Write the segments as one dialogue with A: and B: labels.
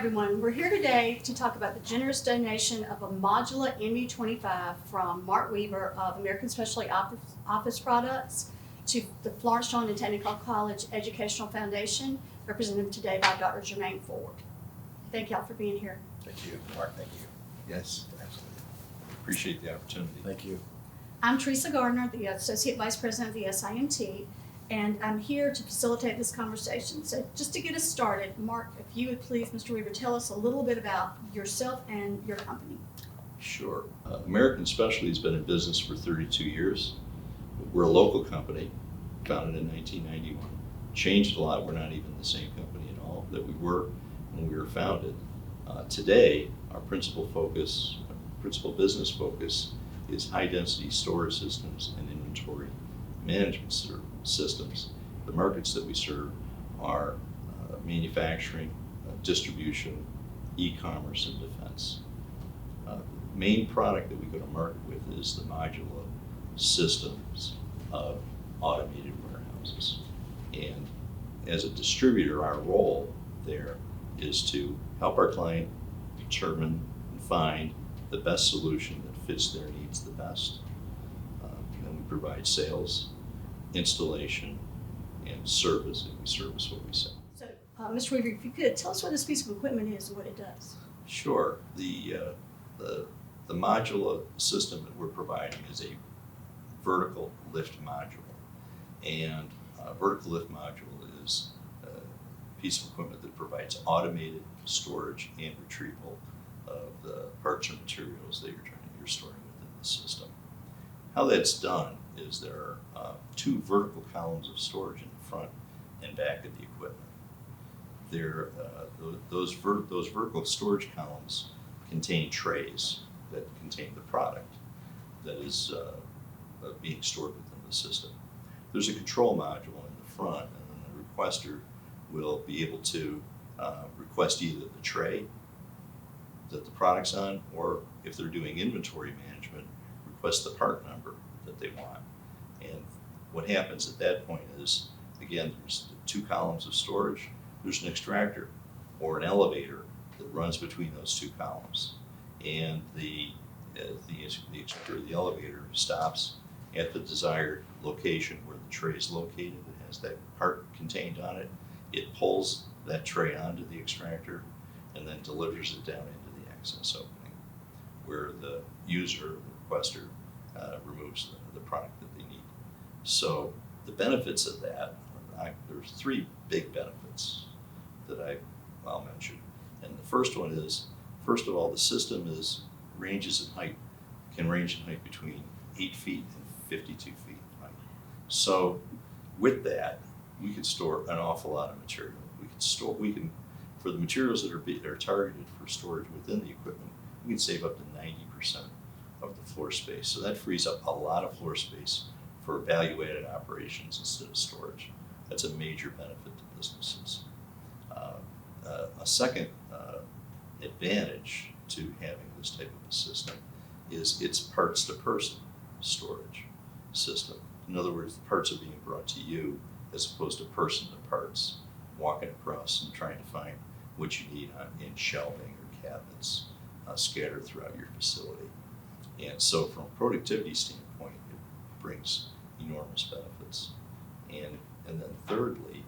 A: everyone. We're here today to talk about the generous donation of a Modula MU25 from Mark Weaver of American Specialty Office Products to the Florence-Darlington Technical College Educational Foundation, represented today by Dr. Jermaine Ford. Thank y'all for being here.
B: Thank you, Mark. Thank you. Yes, absolutely. Appreciate the opportunity.
C: Thank you.
A: I'm Teresa Gardner, the Associate Vice President of the SiMT, and I'm here to facilitate this conversation. So just to get us started, Mark, if you would please, Mr. Weaver, tell us a little bit about yourself and your company.
B: Sure. American Specialty has been in business for 32 years. We're a local company, founded in 1991. Changed a lot. We're not even the same company at all that we were when we were founded. Today, our principal business focus is high-density storage systems and inventory management systems. The markets that we serve are manufacturing, distribution, e-commerce, and defense. The main product that we go to market with is the Modula systems of automated warehouses. And as a distributor, our role there is to help our client determine and find the best solution that fits their needs the best. And we provide sales, installation, and service, and we service what we sell.
A: So, Mr. Weaver, if you could, tell us what this piece of equipment is and what it does.
B: Sure. The Modula system that we're providing is a vertical lift module. And a vertical lift module is a piece of equipment that provides automated storage and retrieval of the parts or materials that you're storing within the system. How that's done is there are two vertical columns of storage in the front and back of the equipment. Those vertical storage columns contain trays that contain the product that is being stored within the system. There's a control module in the front, and then the requester will be able to request either the tray that the product's on, or if they're doing inventory management, request the part number that they want. And what happens at that point is, again, there's two columns of storage. There's an extractor or an elevator that runs between those two columns. And the extractor, the elevator, stops at the desired location where the tray is located. It has that part contained on it. It pulls that tray onto the extractor and then delivers it down into the access opening, where the user, the requester, removes the product that they need. So the benefits of that, there's three big benefits that I'll mention. And the first one is, first of all, the system can range in height between 8 feet and 52 feet in height. So with that, we can store an awful lot of material. For the materials that are targeted for storage within the equipment, we can save up to 90% of the floor space. So that frees up a lot of floor space for value-added operations instead of storage. That's a major benefit to businesses. A second advantage to having this type of a system is its parts-to-person storage system. In other words, the parts are being brought to you as opposed to person-to-parts, walking across and trying to find what you need in shelving or cabinets scattered throughout your facility. And so from a productivity standpoint, it brings enormous benefits. And then thirdly,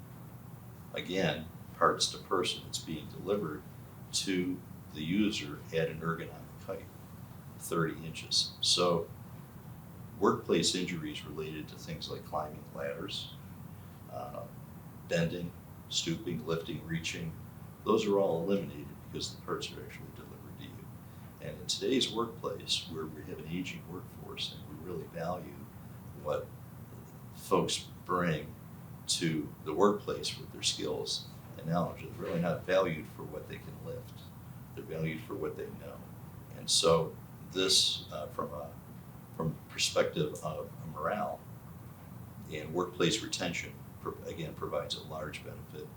B: again, parts to person, it's being delivered to the user at an ergonomic height, 30 inches. So workplace injuries related to things like climbing ladders, bending, stooping, lifting, reaching, those are all eliminated because the parts are actually delivered to you. And in today's workplace, where we have an aging workforce and we really value what folks bring to the workplace with their skills and knowledge, they're really not valued for what they can lift. They're valued for what they know. And so this, from a perspective of morale and workplace retention, again, provides a large benefit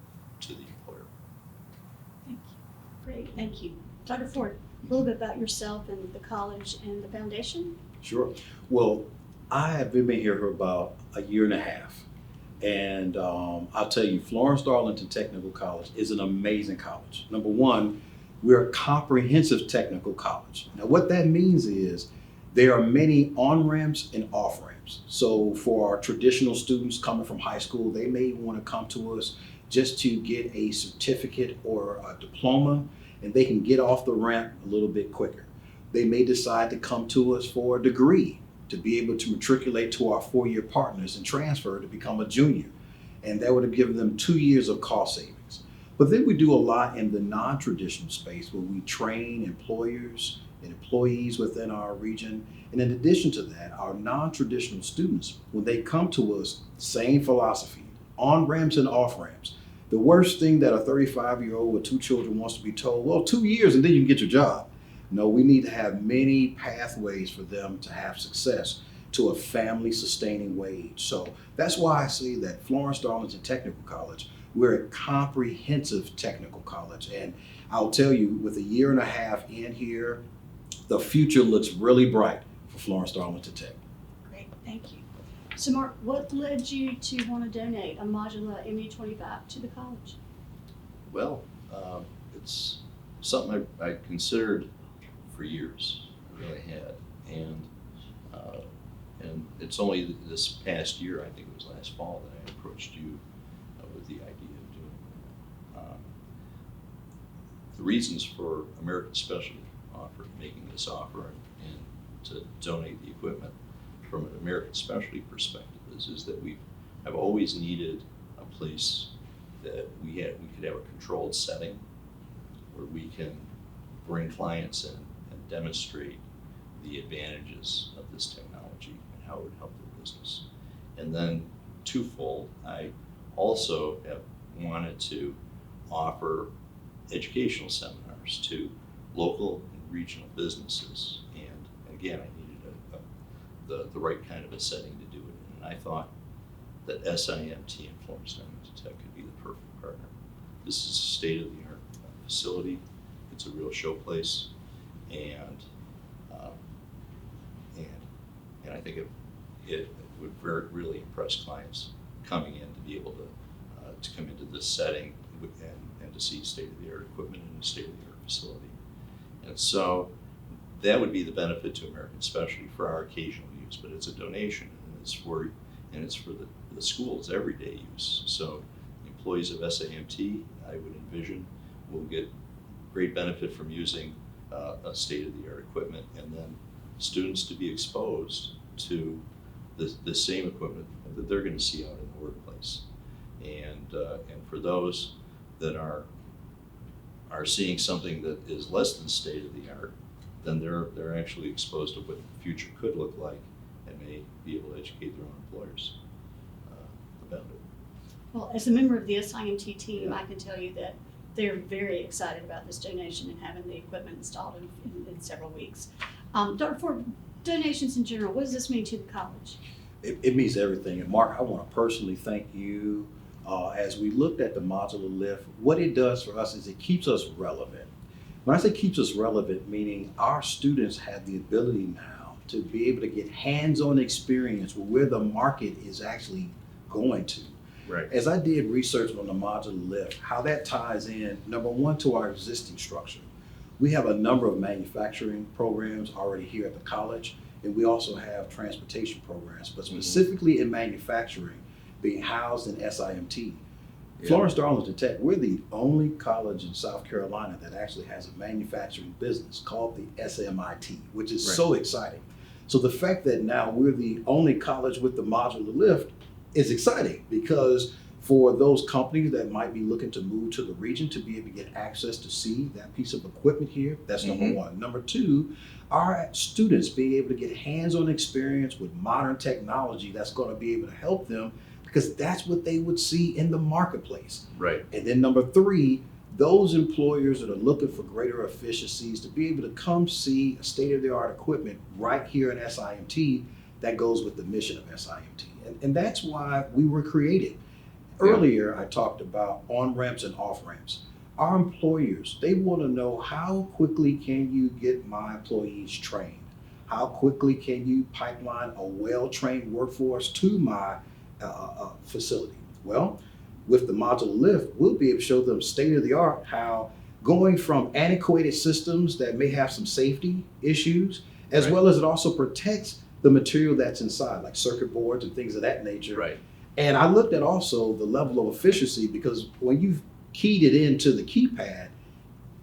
B: to the employer.
A: Thank you. Great, thank you. Dr. Ford, a little bit about yourself and the college and the foundation.
C: Sure. Well, I have been here for about a year and a half. And I'll tell you, Florence-Darlington Technical College is an amazing college. Number one, We're a comprehensive technical college. Now, what that means is there are many on-ramps and off-ramps. So for our traditional students coming from high school, they may want to come to us just to get a certificate or a diploma, and they can get off the ramp a little bit quicker. They may decide to come to us for a degree to be able to matriculate to our four-year partners and transfer to become a junior. And that would have given them 2 years of cost savings. But then we do a lot in the non-traditional space where we train employers and employees within our region. And in addition to that, our non-traditional students, when they come to us, same philosophy, on ramps and off ramps. The worst thing that a 35-year-old with 2 children wants to be told, well, 2 years and then you can get your job. No, we need to have many pathways for them to have success to a family sustaining wage. So that's why I say that Florence-Darlington Technical College, we're a comprehensive technical college. And I'll tell you, with a year and a half in here, the future looks really bright for Florence-Darlington Tech.
A: Great, thank you. So Mark, what led you to want to donate a Modula ME25 to the college?
B: Well, it's something I considered for years. I really had, and it's only this past year, I think it was last fall, that I approached you with the idea of doing it. The reasons for American Specialty making this offer and to donate the equipment from an American Specialty perspective is that we have always needed a place that we could have a controlled setting where we can bring clients in and demonstrate the advantages of this technology and how it would help their business. And then twofold, I also have wanted to offer educational seminars to local and regional businesses. And again, I needed the right kind of a setting to do it in. And I thought that SiMT and Florence-Darlington Tech could be the perfect partner. This is a state-of-the-art facility. It's a real showplace, and I think it would really impress clients coming in to be able to come into this setting and to see state-of-the-art equipment in a state-of-the-art facility. And so that would be the benefit to American Specialty for our occasional use, but it's a donation, and it's for the school's everyday use. So employees of SiMT, I would envision, will get great benefit from using a state-of-the-art equipment, and then students to be exposed to the same equipment that they're going to see out in the workplace. And for those that are seeing something that is less than state-of-the-art, then they're actually exposed to what the future could look like and may be able to educate their own employers about it.
A: Well, as a member of the SiMT team, I can tell you that they're very excited about this donation and having the equipment installed in several weeks. For donations in general, what does this mean to the college?
C: It means everything. And Mark, I want to personally thank you. As we looked at the modular lift, what it does for us is it keeps us relevant. When I say keeps us relevant, meaning our students have the ability now to be able to get hands-on experience where the market is actually going to.
B: Right.
C: As I did research on the modular lift, how that ties in, number one, to our existing structure. We have a number of manufacturing programs already here at the college, and we also have transportation programs, but specifically in manufacturing, being housed in SiMT. Yeah. Florence-Darlington Tech, we're the only college in South Carolina that actually has a manufacturing business called the SiMT, which is so exciting. So the fact that now we're the only college with the modular lift is exciting, because for those companies that might be looking to move to the region to be able to get access to see that piece of equipment here, that's number one. Number two, our students being able to get hands-on experience with modern technology that's going to be able to help them, because that's what they would see in the marketplace.
B: Right.
C: And then number three, those employers that are looking for greater efficiencies to be able to come see state-of-the-art equipment right here in SiMT, that goes with the mission of SiMT. And that's why we were created. Earlier, I talked about on-ramps and off-ramps. Our employers, they want to know, how quickly can you get my employees trained? How quickly can you pipeline a well-trained workforce to my facility? Well, with the modular lift, we'll be able to show them state-of-the-art how going from antiquated systems that may have some safety issues, as
B: Right.
C: well as it also protects the material that's inside, like circuit boards and things of that nature.
B: Right.
C: And I looked at also the level of efficiency, because when you've keyed it into the keypad,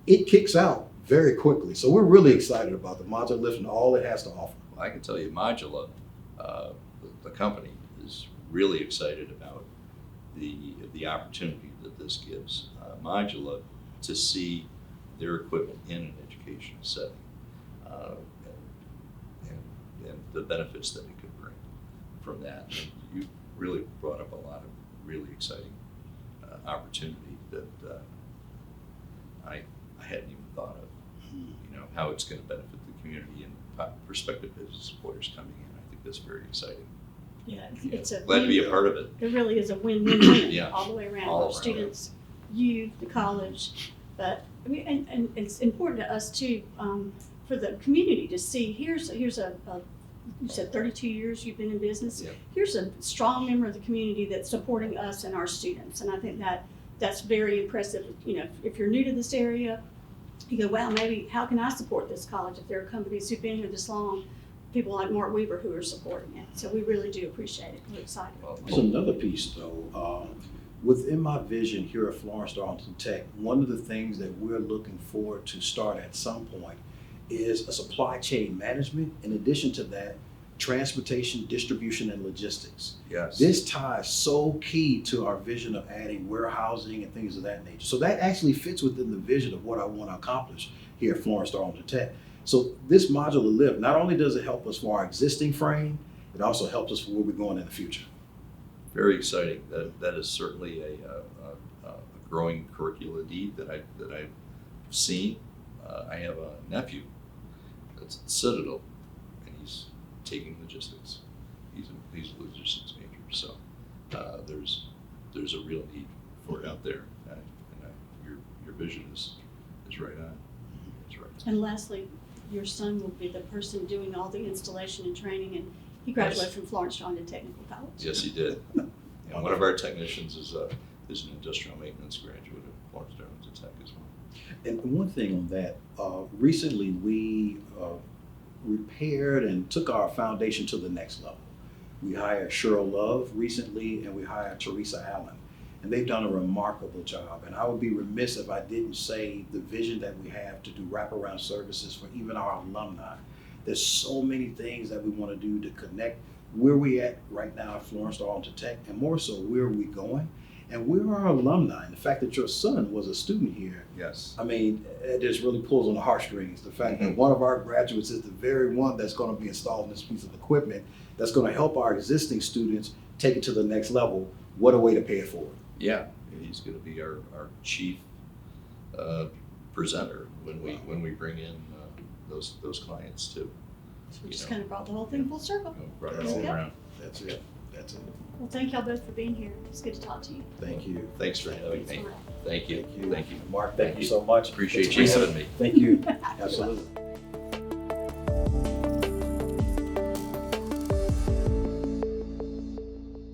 C: it kicks out very quickly. So we're really excited about the modular lift and all it has to offer.
B: Well, I can tell you, Modula, the company, is really excited about the opportunity that this gives Modula to see their equipment in an educational setting, and the benefits that it could bring from that. And you really brought up a lot of really exciting opportunity that I hadn't even thought of. You know, how it's going to benefit the community and prospective business supporters coming in. I think that's very exciting.
A: Yeah, it's a
B: Glad to be a part of it.
A: It really is a win-win-win
B: Yeah.
A: all the way around.
B: All
A: Our
B: around.
A: students, you, the college, but I mean, and it's important to us too, for the community to see. Here's a you said 32 years you've been in business.
B: Yeah.
A: Here's a strong member of the community that's supporting us and our students, and I think that's very impressive. You know, if you're new to this area, you go, wow, maybe how can I support this college if there are companies who've been here this long, people like Mark Weaver who are supporting it. So we really do appreciate it. We're excited.
C: There's another piece though. Within my vision here at Florence-Darlington Tech, one of the things that we're looking forward to start at some point is a supply chain management. In addition to that, transportation, distribution, and logistics.
B: Yes.
C: This ties so key to our vision of adding warehousing and things of that nature. So that actually fits within the vision of what I want to accomplish here at Florence-Darlington Tech. So this modular lift, not only does it help us for our existing frame, it also helps us for where we're going in the future.
B: Very exciting. That is certainly a growing curricula need that I've seen. I have a nephew that's at Citadel, and he's taking logistics. He's a logistics major, so there's a real need for it out there, and your vision is right on. It's right.
A: And lastly, your son will be the person doing all the installation and training, and he graduated
B: Yes.
A: from Florence-Darlington Technical College.
B: Yes, he did. And one of our technicians is an industrial maintenance graduate at Florence-Darlington Tech as well.
C: And one thing on that, recently we repaired and took our foundation to the next level. We hired Cheryl Love recently, and we hired Teresa Allen, and they've done a remarkable job. And I would be remiss if I didn't say the vision that we have to do wraparound services for even our alumni. There's so many things that we want to do to connect where we at right now at Florence-Darlington Tech, and more so, where are we going? And we're our alumni. And the fact that your son was a student here,
B: Yes.
C: I mean, it just really pulls on the heartstrings. The fact that one of our graduates is the very one that's going to be installing this piece of equipment that's going to help our existing students take it to the next level. What a way to pay it forward.
B: Yeah, he's going to be our chief presenter when we bring in those clients too.
A: So we
B: You
A: just
B: know.
A: kind of brought the whole thing full circle.
B: Brought it
C: That's
B: all
C: it.
B: around.
C: That's it. That's it.
A: Well, thank y'all both for being here. It's good to talk to you.
C: Thank you.
B: Thanks for having me. Thank you.
C: Thank you.
B: Thank you.
C: Mark, thank you so much.
B: Appreciate
C: Teresa,
B: you having me.
C: Thank you. Absolutely.